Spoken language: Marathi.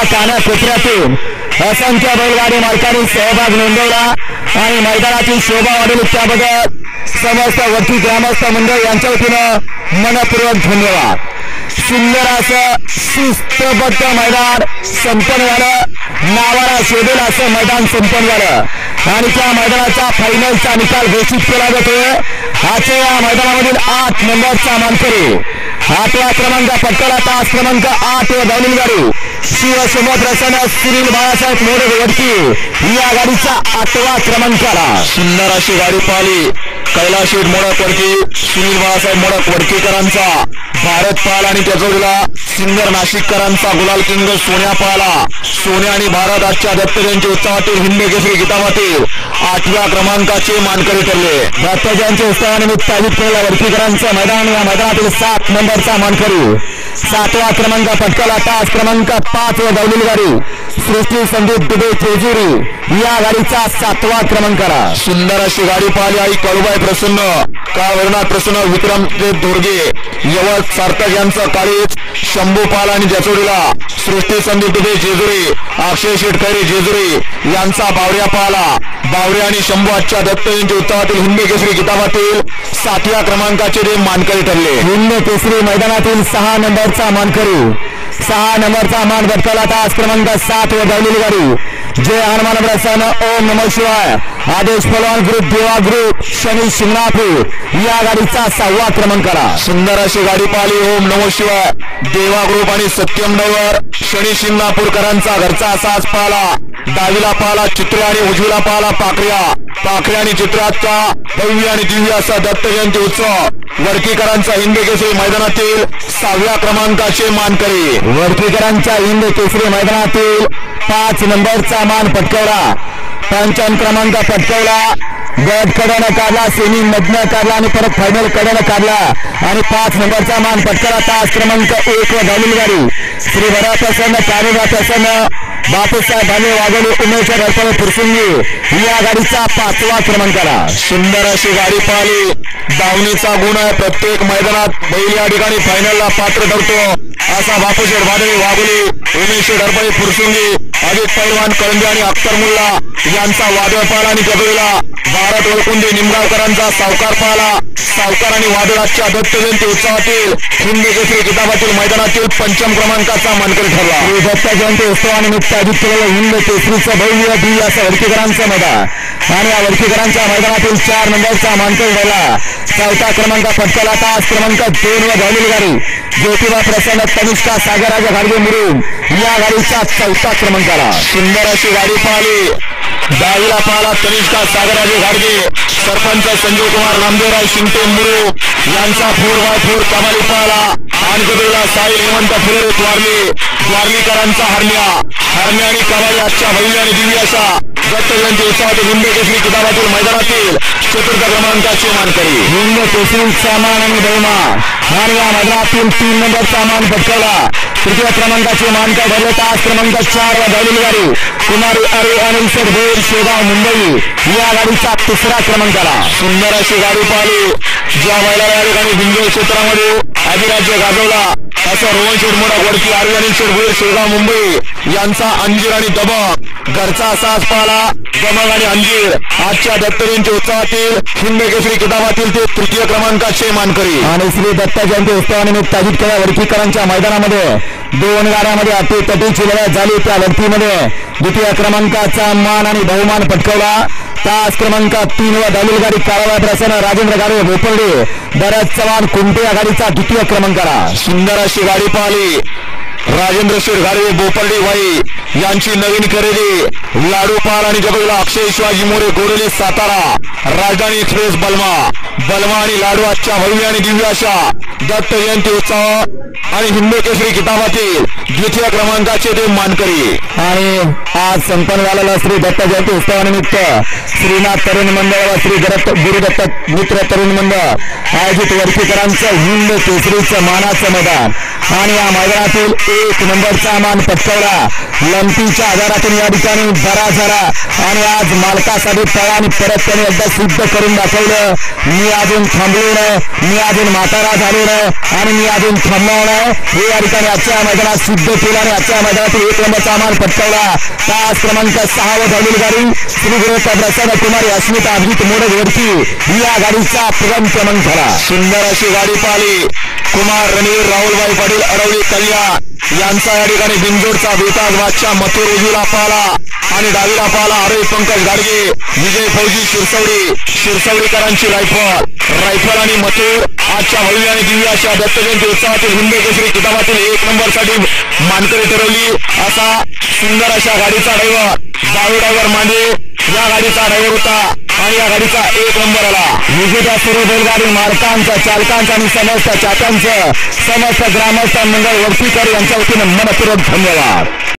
कानाकोपऱ्यातून असंख्य बैलगाडी मालकांनी सहभाग नोंदवला आणि मैदानाची शोभा वाढवली त्याबद्दल समस्त वरती ग्रामस्थ मंडळ यांच्या वतीनं मनपूर्वक धन्यवाद। सुंदर असं शिस्तबद्ध मैदान संपन्न झालं, नावाला शोधेल असं मैदान संपन्न झालं आणि त्या मैदानाचा फायनलचा निकाल घोषित केला जातोय। आजच्या या मैदानामधील 8 नंबरचा मानकरी 8वा क्रमांक पटकावला तास क्रमांक 8 व धावलेली गाडी शिवसमुद्र सन सुनील बाळासाहेब मोरे वडकी या गाडीचा 8वा क्रमांक आला। सुंदर अशी गाडी पाहिली कैलास मोडक वडकी सुनील बाळासाहेब मोडक वडकीकरांचा भारत पाल आणि त्याचोडीला सिंगर नाशिककरांचा गुलाल किंग सोन्या पाला। सोन्या आणि भारत आजच्या दत्तजयंती उत्सवातील हिंद केसरी गीतामातील 8व्या क्रमांकाचे मानकरी ठरले। दत्तजयंती उत्सवानिमित्त आयोजित केलेल्या वडकीकरांचं मैदान या मैदानातील 7 नंबरचा मानकरी 7वा क्रमांक पटकावला तास क्रमांक 5 व धावलेली गाडी सृष्टी संदीप दुबे जेजुरी या गाडीचा 7वा क्रमांक आला। सुंदर अशी गाडी पाहिली आई कळुबाई प्रसन्न का वरनाथ प्रसन्न विक्रम दोरगे यवत सार्थक यांचं काळीच शंभू पाल आणि जचोडीला सृष्टी संदीप दुबे जेजुरी अक्षय शेटकरी जेजुरी यांचा बावऱ्या पाला। बावरे आणि शंभू आजच्या दत्तजयंती उत्सवातील हिंद केसरी किताबातील 7व्या क्रमांकाचे ते मानकरी ठरले। हिंद केसरी मैदानातील 6 नंबरचा मानकरी 6 नंबरचा मान पटकावला तास क्रमांक 7 व धावलेली गाडी जय हनुमान प्रसन्न ओम नमः शिवाय आदेश पहलवान ग्रुप देवा ग्रुप शनी शिंगणापूर या गाडीचा 6वा क्रमांक आला। सुंदर अशी गाडी पाहिली ओम नमः शिवाय देवा ग्रुप आणि सत्यम नवर शनी शिंगणापूरकरांचा घरचा असाच पाला। डावीला पाला चित्र आणि उजवीला पाला पाखऱ्या पाखऱ्या आणि चित्राचा भव्य आणि दिव्य असा दत्त जयंती उत्सव वडकीकरांचा हिंद केसरी मैदानातील 6व्या क्रमांकाचे मानकरी। वडकीकरांच्या हिंद केसरी मैदानातील 5 नंबरचा मान पटकावला 55 क्रमांक पटकावला गट कडनं काढला सेमी मधनं काढला आणि परत फायनल कडनं काढला आणि 5 नंबरचा मान पटकावला तास क्रमांक 1 व धावलेली गाडी श्री भरा प्रसन्न कानुरा प्रसन्न बापूसाहेब भाले वाघोली उमेश गणपती फुरसुंगी या गाडीचा 5वा क्रमांक आला। सुंदर अशी गाडी पाहिली दावणीचा गुण आहे प्रत्येक मैदानात बैल या ठिकाणी फायनलला पात्र ठरतो असा बापूशेठ भाले वाघोली उमेश गणपती फुरसुंगी अजित पैलवान कळंबे आणि अख्तर मुल्ला यांचा वादळ पाला आणि जगवेला भारत वळकुंडे निमगावकरांचा सावकार पाला। सावकार आणि वादळाच्या दत्त जयंती उत्सवातील हिंद केसरी किताबातील मैदानातील 5म क्रमांकाचा मानकरी ठरला। दत्त जयंती उत्सवानिमित्त आयोजित केलेलं हिंद केसरीचं भव्य दिव्य असं वडकीकरांचं मैदान आणि या वडकीकरांच्या मैदानातील 4 नंबरचा मानकरी ठरला। 4था क्रमांक पटकावला तास क्रमांक 2 व धावलेली गाडी ज्योतिबा प्रसन्न तनिष्का सागराजा गाडगे मुरुम या गाडीचा 4था क्रमांक आला। सुंदर अशी गाडी पाहिली डावीला पाला तनिष्का सागराजे गाडगे सरपंच संजय कुमार नामदेवराव शिंटे मुरू यांचा 4x4 कमाली पाला आणि गदुला साई हेमंत फुले द्वारलीकरांचा हरण्या आणि कमाली आजच्या भव्य आणि दिव्य अशा दत्त जयंती उत्सवातील हिंद केसरी किताबातील मैदानातील 4th क्रमांकाचे मानकरी। हिंद केसरी सामान आणि बहुमान आणि या मैदानातील 3 नंबरचा मान पटकावला 3य क्रमांकाचे मानकर ठरले तास क्रमांक 4 व धावलेली गाडी कुमारी अरे अनिल शेडभोर शेगाव मुंबई या गाडीचा 3रा क्रमांक आला। सुंदर अशी गाडी पाहिली ज्या बैलाला या ठिकाणी हिंदू क्षेत्रामध्ये अधिराज्य गाजवला असं रोहन शेडमोडा वडकी आर्य अनिल शेडभोर शेगाव मुंबई यांचा अंजीर आणि दबक घरचा असाच पाला दमक आणि अंजीर आजच्या दत्त जयंती उत्सवातील हिंद केसरी किताबातील ते 3य क्रमांकाचे मानकरी। आणि श्री दत्त जयंती उत्सवानिमित्त आयोजित केलेल्या वडकीकरांच्या मैदानामध्ये 2 गाड्यांमध्ये अटीतटीची लढत झाली। त्या लढतीमध्ये 2य क्रमांकाचा मान आणि बहुमान पटकावला तास क्रमांक 3 व धावलेली गाडी काळाबाई प्रसन्न राजेंद्र गाडवे भोपळडे भरत चव्हाण कुंटे या गाडीचा 2य क्रमांक आला। सुंदर अशी गाडी पाहिली राजेंद्र शेठ गाडवे बोपर्डे वाई यांची नवीन खरेदी लाडू पाल आणि जगवेला अक्षय शिवाजी मोरे गोरेली सातारा राजधानी एक्सप्रेस बलमा आणि लाडू आजच्या भव्य आणि दिव्य अशा दत्त जयंती उत्सव आणि हिंद केसरी किताबातील 2य क्रमांकाचे ते मानकरी। आणि आज संपन्न झालेला श्री दत्त जयंती उत्सवानिमित्त श्रीनाथ तरुण मंडळ व श्री गुरुदत्त मित्र तरुण मंडळ आयोजित वडकीकरांचं हिंद केसरीचं मानाचं मैदान आणि या मैदानातील 1 नंबरचा मान पटकावला. लंपीच्या आधारातून या ठिकाणी झरा आणि आज मालकासाठी पळा आणि परत त्याने एकदा सिद्ध करून दाखवलं. मी अजून थांबलो नाही, मी अजून म्हातारा झालो नाही आणि मी अजून थांबणार नाही हे या ठिकाणी आजच्या मैदानात सिद्ध केलं आणि आजच्या मैदानातील 1 नंबरचा मान पटकावला. तास क्रमांक 6 वर धावलेली गाडी श्री गुरु प्रसन्न कुमार अस्मिता अभिजित मोडक वरती या गाडीचा प्रथम क्रमांक झाला. सुंदर अशी गाडी पाहिली. कुमार रणवीर राहुलभाई पाटील अडवली कल्याण यांचा या ठिकाणी बिंजोडचा बेताज बादशाह मथुर उजवीला पाहला आणि डावीला पाहला आरोही पंकज गाडगे, विजय फौजी शिरसवडीकरांची रायफल आणि मथुर आजच्या भव्य आणि दिव्य अशा दत्त जयंती उत्सवातील हिंद केसरी किताबातील 1 नंबर साठी मानकरी ठरवली. असा सुंदर अशा गाडीचा ड्रायव्हर मांडे या गाडीचा ड्रायव्हर होता आणि या गाडीचा 1 नंबर आला. विजेत्या सर्व बैलगाडी मालकांचं, चालकांचं आणि समस्त चात्यांचं, समस्त ग्रामस्थ मंडळ वरतीकर यांच्या वतीनं मनपूर्वक धन्यवाद.